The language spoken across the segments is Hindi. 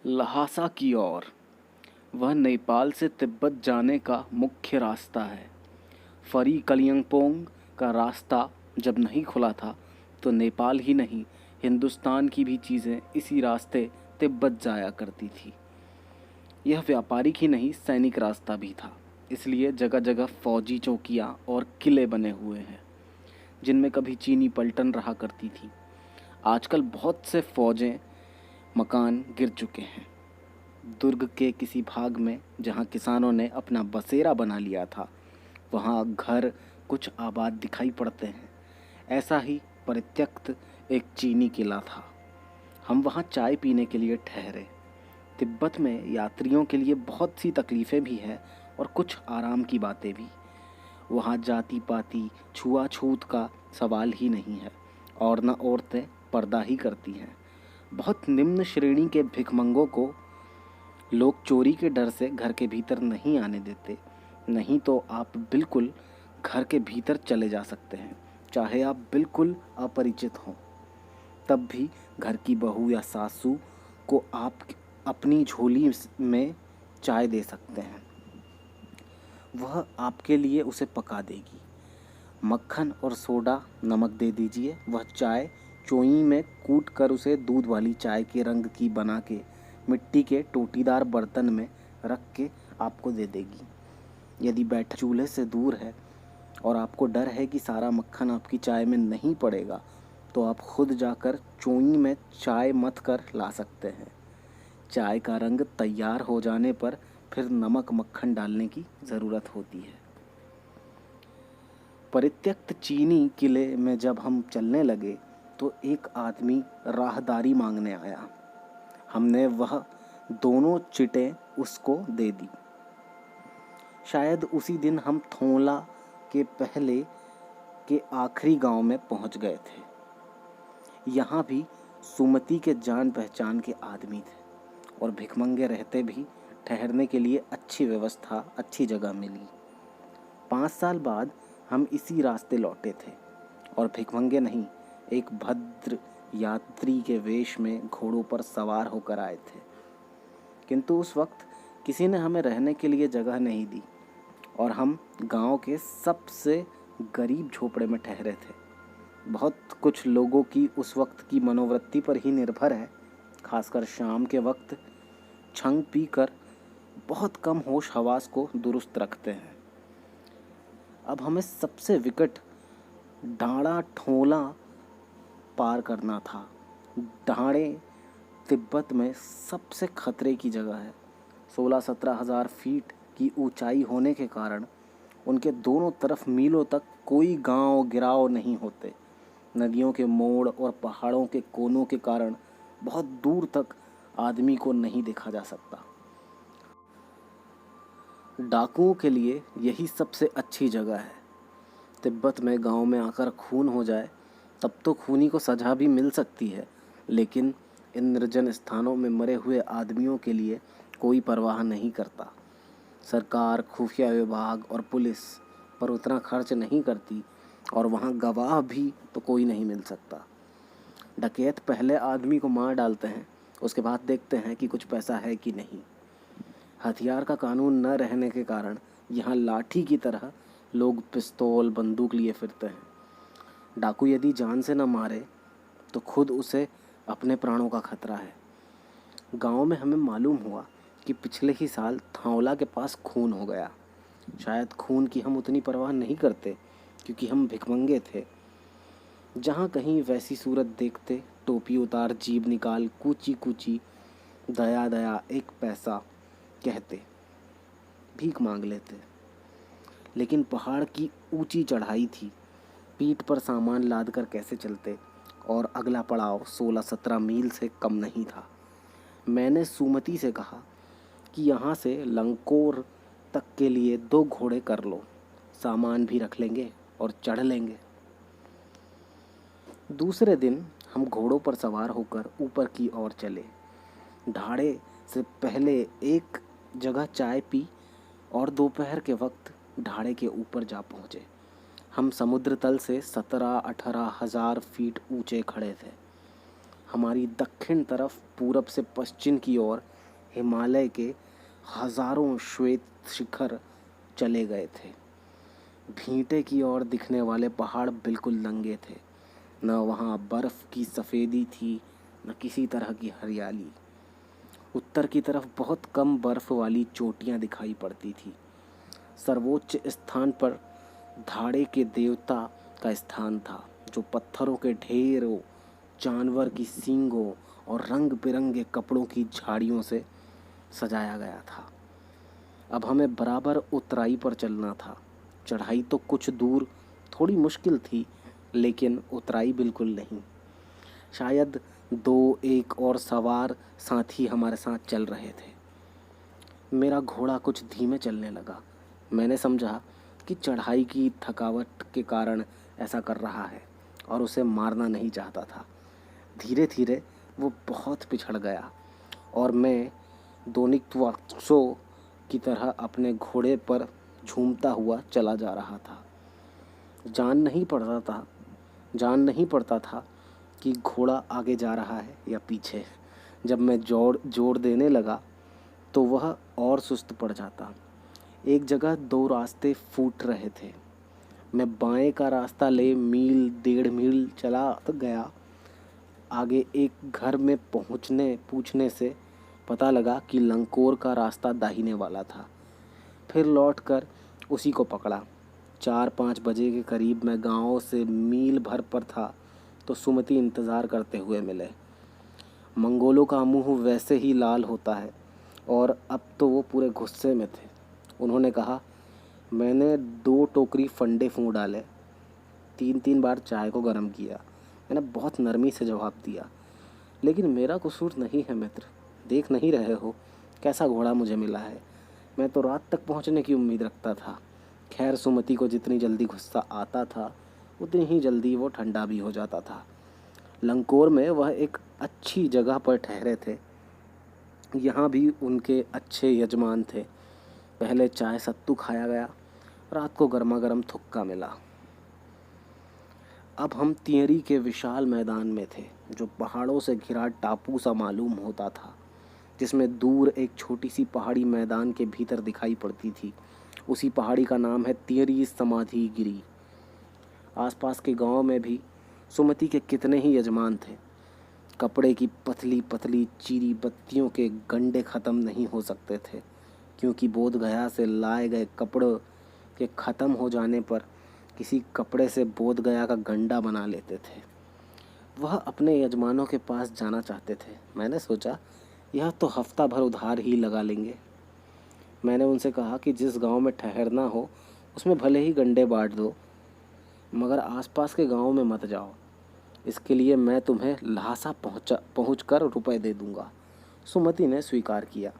ल्हासा की ओर। वह नेपाल से तिब्बत जाने का मुख्य रास्ता है। फरी कलियंगपोंग का रास्ता जब नहीं खुला था तो नेपाल ही नहीं, हिंदुस्तान की भी चीज़ें इसी रास्ते तिब्बत जाया करती थी। यह व्यापारिक ही नहीं, सैनिक रास्ता भी था। इसलिए जगह जगह फौजी चौकियाँ और किले बने हुए हैं जिनमें कभी चीनी पलटन रहा करती थी। आजकल बहुत से फौजें मकान गिर चुके हैं। दुर्ग के किसी भाग में जहाँ किसानों ने अपना बसेरा बना लिया था, वहाँ घर कुछ आबाद दिखाई पड़ते हैं। ऐसा ही परित्यक्त एक चीनी किला था। हम वहाँ चाय पीने के लिए ठहरे। तिब्बत में यात्रियों के लिए बहुत सी तकलीफ़ें भी हैं और कुछ आराम की बातें भी। वहाँ जाति पाति छुआछूत का सवाल ही नहीं है और न औरतें पर्दा ही करती हैं। बहुत निम्न श्रेणी के भिखमंगों को लोग चोरी के डर से घर के भीतर नहीं आने देते। नहीं तो आप बिल्कुल घर के भीतर चले जा सकते हैं, चाहे आप बिल्कुल अपरिचित हों। तब भी घर की बहू या सासू को आप अपनी झोली में चाय दे सकते हैं। वह आपके लिए उसे पका देगी। मक्खन और सोडा नमक दे दीजिए, वह चाय चोई में कूट कर उसे दूध वाली चाय के रंग की बना के मिट्टी के टोटीदार बर्तन में रख के आपको दे देगी। यदि बैठक चूल्हे से दूर है और आपको डर है कि सारा मक्खन आपकी चाय में नहीं पड़ेगा, तो आप खुद जाकर चोई में चाय मथ कर ला सकते हैं। चाय का रंग तैयार हो जाने पर फिर नमक मक्खन डालने की ज़रूरत होती है। परित्यक्त चीनी किले में जब हम चलने लगे तो एक आदमी राहदारी मांगने आया। हमने वह दोनों चिटें उसको दे दी। शायद उसी दिन हम थोला के पहले के आखिरी गांव में पहुंच गए थे। यहाँ भी सुमति के जान पहचान के आदमी थे और भिखमंगे रहते भी ठहरने के लिए अच्छी व्यवस्था, अच्छी जगह मिली। 5 साल बाद हम इसी रास्ते लौटे थे और भिखमंगे नहीं, एक भद्र यात्री के वेश में घोड़ों पर सवार होकर आए थे। किंतु उस वक्त किसी ने हमें रहने के लिए जगह नहीं दी और हम गांव के सबसे गरीब झोपड़े में ठहरे थे। बहुत कुछ लोगों की उस वक्त की मनोवृत्ति पर ही निर्भर है, खासकर शाम के वक्त छंग पीकर बहुत कम होश हवास को दुरुस्त रखते हैं। अब हमें सबसे विकट ढाड़ा ठोला पार करना था। ढाड़े तिब्बत में सबसे खतरे की जगह है। 16-17 हज़ार फीट की ऊंचाई होने के कारण उनके दोनों तरफ मीलों तक कोई गांव गिराव नहीं होते। नदियों के मोड़ और पहाड़ों के कोनों के कारण बहुत दूर तक आदमी को नहीं देखा जा सकता। डाकुओं के लिए यही सबसे अच्छी जगह है। तिब्बत में गांव में आकर खून हो जाए तब तो खूनी को सजा भी मिल सकती है, लेकिन इन निर्जन स्थानों में मरे हुए आदमियों के लिए कोई परवाह नहीं करता। सरकार, खुफिया विभाग और पुलिस पर उतना खर्च नहीं करती और वहाँ गवाह भी तो कोई नहीं मिल सकता। डकैत पहले आदमी को मार डालते हैं, उसके बाद देखते हैं कि कुछ पैसा है कि नहीं। हथियार का कानून न रहने के कारण यहाँ लाठी की तरह लोग पिस्तौल बंदूक लिए फिरते हैं। डाकू यदि जान से न मारे तो खुद उसे अपने प्राणों का खतरा है। गांव में हमें मालूम हुआ कि पिछले ही साल थावला के पास खून हो गया। शायद खून की हम उतनी परवाह नहीं करते क्योंकि हम भिखमंगे थे। जहाँ कहीं वैसी सूरत देखते, टोपी उतार जीभ निकाल कूची कूची दया दया 1 पैसा कहते, भीख मांग लेते। लेकिन पहाड़ की ऊंची चढ़ाई थी, पीठ पर सामान लाद कर कैसे चलते, और अगला पड़ाव 16-17 मील से कम नहीं था। मैंने सुमति से कहा कि यहाँ से लंकोर तक के लिए 2 घोड़े कर लो, सामान भी रख लेंगे और चढ़ लेंगे। दूसरे दिन हम घोड़ों पर सवार होकर ऊपर की ओर चले। ढाड़े से पहले एक जगह चाय पी और दोपहर के वक्त ढाड़े के ऊपर जा पहुँचे। हम समुद्र तल से 17-18 हज़ार फीट ऊंचे खड़े थे। हमारी दक्षिण तरफ पूरब से पश्चिम की ओर हिमालय के हजारों श्वेत शिखर चले गए थे। भींटे की ओर दिखने वाले पहाड़ बिल्कुल नंगे थे। न वहाँ बर्फ की सफ़ेदी थी, न किसी तरह की हरियाली। उत्तर की तरफ बहुत कम बर्फ वाली चोटियाँ दिखाई पड़ती थी। सर्वोच्च स्थान पर धाड़े के देवता का स्थान था, जो पत्थरों के ढेरों, जानवर की सींगों और रंग बिरंगे कपड़ों की झाड़ियों से सजाया गया था। अब हमें बराबर उतराई पर चलना था। चढ़ाई तो कुछ दूर थोड़ी मुश्किल थी, लेकिन उतराई बिल्कुल नहीं। शायद 2-1 और सवार साथी हमारे साथ चल रहे थे। मेरा घोड़ा कुछ धीमे चलने लगा। मैंने समझा कि चढ़ाई की थकावट के कारण ऐसा कर रहा है और उसे मारना नहीं चाहता था। धीरे धीरे वो बहुत पिछड़ गया और मैं दोनित्वाक्सो की तरह अपने घोड़े पर झूमता हुआ चला जा रहा था। जान नहीं पड़ता था कि घोड़ा आगे जा रहा है या पीछे। जब मैं जोड़ देने लगा तो वह और सुस्त पड़ जाता। एक जगह 2 रास्ते फूट रहे थे। मैं बाएं का रास्ता ले 1.5 मील चला गया। आगे एक घर में पूछने से पता लगा कि लंकोर का रास्ता दाहिने वाला था। फिर लौटकर उसी को पकड़ा। 4-5 बजे के करीब मैं गांव से मील भर पर था तो सुमति इंतज़ार करते हुए मिले। मंगोलों का मुंह वैसे ही लाल होता है और अब तो वो पूरे गुस्से में थे। उन्होंने कहा, मैंने 2 टोकरी फंडे फूंक डाले, 3-3 बार चाय को गर्म किया। मैंने बहुत नरमी से जवाब दिया, लेकिन मेरा कसूर नहीं है मित्र। देख नहीं रहे हो कैसा घोड़ा मुझे मिला है। मैं तो रात तक पहुंचने की उम्मीद रखता था। खैर, सुमति को जितनी जल्दी गुस्सा आता था उतनी ही जल्दी वो ठंडा भी हो जाता था। लंकोर में वह एक अच्छी जगह पर ठहरे थे। यहाँ भी उनके अच्छे यजमान थे। पहले चाय सत्तू खाया गया, रात को गर्मा गर्म थुक्का मिला। अब हम तियरी के विशाल मैदान में थे, जो पहाड़ों से घिरा टापू सा मालूम होता था, जिसमें दूर एक छोटी सी पहाड़ी मैदान के भीतर दिखाई पड़ती थी। उसी पहाड़ी का नाम है तियरी समाधि गिरी। आसपास के गांव में भी सुमति के कितने ही यजमान थे। कपड़े की पतली पतली चीरी बत्तियों के गंडे ख़त्म नहीं हो सकते थे, क्योंकि बोध गया से लाए गए कपड़ों के ख़त्म हो जाने पर किसी कपड़े से बोध गया का गंडा बना लेते थे। वह अपने यजमानों के पास जाना चाहते थे। मैंने सोचा, यह तो हफ्ता भर उधार ही लगा लेंगे। मैंने उनसे कहा कि जिस गांव में ठहरना हो उसमें भले ही गंडे बांट दो, मगर आसपास के गांव में मत जाओ। इसके लिए मैं तुम्हें लहासा पहुँच कर रुपये दे दूँगा। सुमति ने स्वीकार किया।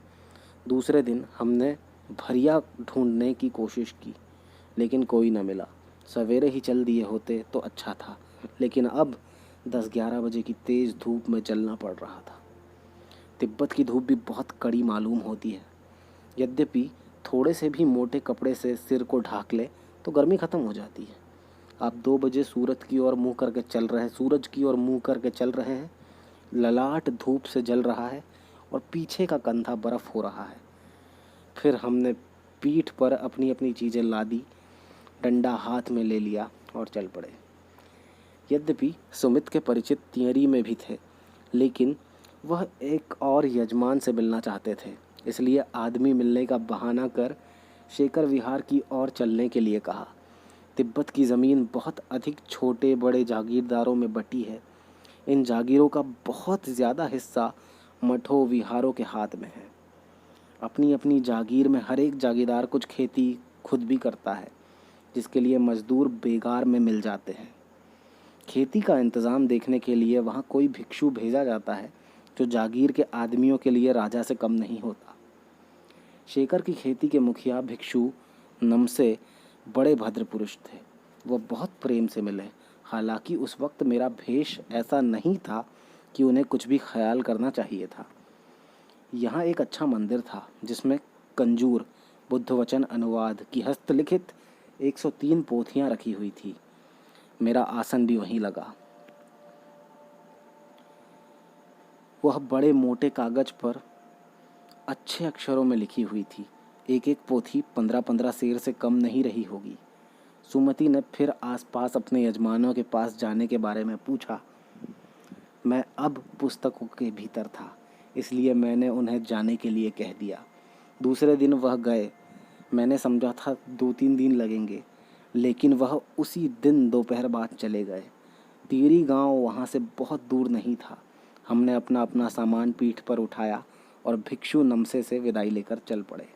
दूसरे दिन हमने भरिया ढूंढने की कोशिश की, लेकिन कोई न मिला। सवेरे ही चल दिए होते तो अच्छा था, लेकिन अब 10-11 बजे की तेज़ धूप में चलना पड़ रहा था। तिब्बत की धूप भी बहुत कड़ी मालूम होती है। यद्यपि थोड़े से भी मोटे कपड़े से सिर को ढाक ले तो गर्मी ख़त्म हो जाती है। आप 2 बजे सूरज की ओर मुँह करके चल रहे हैं। ललाट धूप से जल रहा है और पीछे का कंधा बर्फ़ हो रहा है। फिर हमने पीठ पर अपनी अपनी चीज़ें लादी, डंडा हाथ में ले लिया और चल पड़े। यद्यपि सुमित के परिचित तियरी में भी थे, लेकिन वह एक और यजमान से मिलना चाहते थे, इसलिए आदमी मिलने का बहाना कर शेखर विहार की ओर चलने के लिए कहा। तिब्बत की ज़मीन बहुत अधिक छोटे बड़े जागीरदारों में बटी है। इन जागीरों का बहुत ज़्यादा हिस्सा मठों विहारों के हाथ में है। अपनी अपनी जागीर में हर एक जागीरदार कुछ खेती खुद भी करता है, जिसके लिए मजदूर बेगार में मिल जाते हैं। खेती का इंतज़ाम देखने के लिए वहाँ कोई भिक्षु भेजा जाता है, जो जागीर के आदमियों के लिए राजा से कम नहीं होता। शेखर की खेती के मुखिया भिक्षु नमसे बड़े भद्र पुरुष थे। वह बहुत प्रेम से मिले। हालांकि उस वक्त मेरा भेष ऐसा नहीं था कि उन्हें कुछ भी ख्याल करना चाहिए था। यहाँ एक अच्छा मंदिर था, जिसमें कंजूर बुद्ध वचन अनुवाद की हस्तलिखित 103 पोथियाँ रखी हुई थी। मेरा आसन भी वहीं लगा। वह बड़े मोटे कागज पर अच्छे अक्षरों में लिखी हुई थी। एक एक पोथी 15-15 शेर से कम नहीं रही होगी। सुमति ने फिर आसपास अपने यजमानों के पास जाने के बारे में पूछा। मैं अब पुस्तकों के भीतर था, इसलिए मैंने उन्हें जाने के लिए कह दिया। दूसरे दिन वह गए। मैंने समझा था 2-3 दिन लगेंगे, लेकिन वह उसी दिन दोपहर बाद चले गए। तीरी गांव वहां से बहुत दूर नहीं था। हमने अपना अपना सामान पीठ पर उठाया और भिक्षु नमसे से विदाई लेकर चल पड़े।